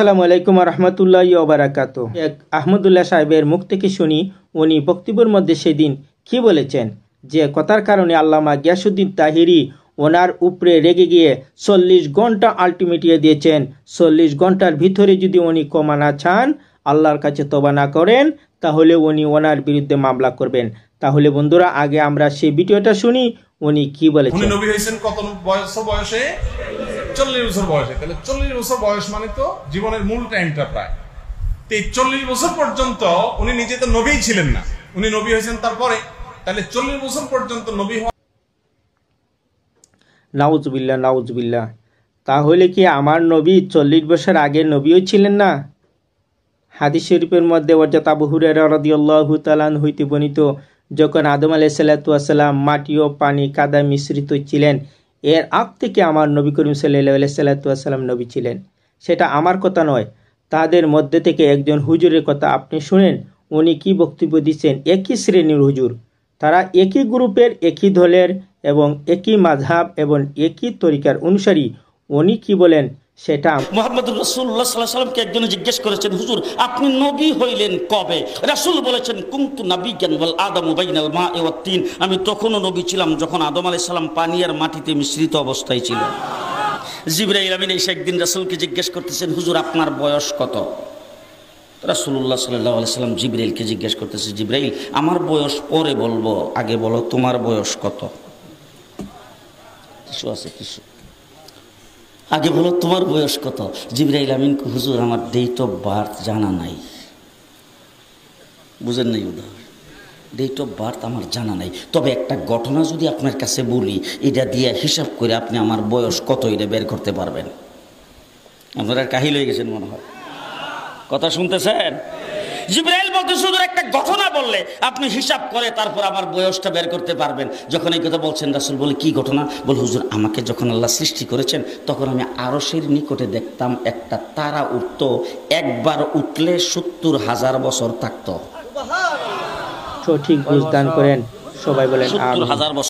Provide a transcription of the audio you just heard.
আসসালামু আলাইকুম রহমতুল্লাহি ওয়া বারাকাতুহু। এক আহমদুল্লাহ সাহেবের মুখ থেকে শুনি উনি বক্তব্যের মধ্যে সেদিন কি বলেছেন, যে কথার কারণে আল্লামা গিয়াসউদ্দিন তাহিরি ওনার উপরে রেগে গিয়ে 40 ঘন্টা আলটিমেটিয়ে দিয়েছেন। 40 ঘন্টার ভিতরে যদি উনি ক্ষমা না চান, আল্লাহর কাছে তওবা না করেন, তাহলে উনি ওনার বিরুদ্ধে মামলা করবেন। তাহলে বন্ধুরা, আগে আমরা সেই ভিডিওটা শুনি উনি কি বলেছেন। উনি নবী হয়েছেন কত বয়সে? 40 বছর বয়সে। তাহলে 40 বছর বয়স মানে তো জীবনের মূল টাইমটা প্রায়। তো এই 40 বছর পর্যন্ত উনি নিজে তো নবী ছিলেন না, উনি নবী হয়েছেন তারপরে। তাহলে 40 বছর পর্যন্ত নবী হওয়া। নাউজুবিল্লাহ নাউজুবিল্লাহ। তাহলে কি আমার নবী 40 বছর আগে নবীও ছিলেন না? হাদিস শরীফের মধ্যে হযরত আবু হুরায়রা রাদিয়াল্লাহু তাআলা হইতে বর্ণিত, যখন আদম আলাইহিস সালাতু ওয়াস সালাম মাটি ও পানি কাদা মিশ্রিত ছিলেন, এর আগ থেকে আমার নবী করিম সাল্লাল্লাহু আলাইহি সাল্লাতু ওয়াস সালাম নবী ছিলেন। সেটা আমার কথা নয়, তাদের মধ্যে থেকে একজন হুজুরের কথা আপনি শুনেন। উনি কি বক্তব্য দিচ্ছেন। একই শ্রেণীর হুজুর, তারা একই গ্রুপের, একই দলের এবং একই মাযহাব এবং একই তরিকার অনুসারী। উনি কি বলেন সেটা। মুহাম্মদুর রাসূলুল্লাহ সাল্লাল্লাহু আলাইহি ওয়াসাল্লামকে একজন জিজ্ঞেস করেছেন, হুজুর আপনি নবী হইলেন কবে? রাসূল বলেছেন, কুনতু নাবিয়্যান ওয়াল আদামু বাইনাল মা'i ওয়াত তিন। আমি তখনও নবী ছিলাম যখন আদম আলাইহিস সালাম পানি আর মাটিতে মিশ্রিত অবস্থায় ছিল। জিবরাইল আমিন এসে একদিন রাসূলকে জিজ্ঞেস করতেছেন, হুজুর আপনার বয়স কত? রাসূলুল্লাহ সাল্লাল্লাহু আলাইহি ওয়াসাল্লাম জিবরাইলকে জিজ্ঞেস করতেছে, জিবরাইল আমার বয়স পরে বলবো, আগে বলো তোমার বয়স কত? কিছু আছে কিছু, আগে বলো তোমার বয়স কত? জিবরাইল আমিন, হুজুর আমার ডেট অফ বার্থ জানা নাই। বুঝেন নাই উদাহরণ? ডেট অফ বার্থ আমার জানা নাই, তবে একটা ঘটনা যদি আপনার কাছে বলি, এটা দিয়ে হিসাব করে আপনি আমার বয়স কত এটা বের করতে পারবেন। আপনারা কাহিল হয়ে গেছেন মনে হয়, কথা শুনতেছেন? জিবরাইল বলতে হুজুর একটা ঘটনা বললে আপনি হিসাব করে তারপর আমার বয়সটা বের করতে পারবেন। যখন এই কথা বলছেন, রাসূল বলে কি ঘটনা? বল হুজুর আমাকে যখন আল্লাহ সৃষ্টি করেছেন তখন আমি আরশের নিকটে দেখতাম একটা তারা উঠতো, একবার উঠলে 70,000 বছর থাকতো। সঠিক বুঝদান করেন, সবাই বলেন 70,000 বছর।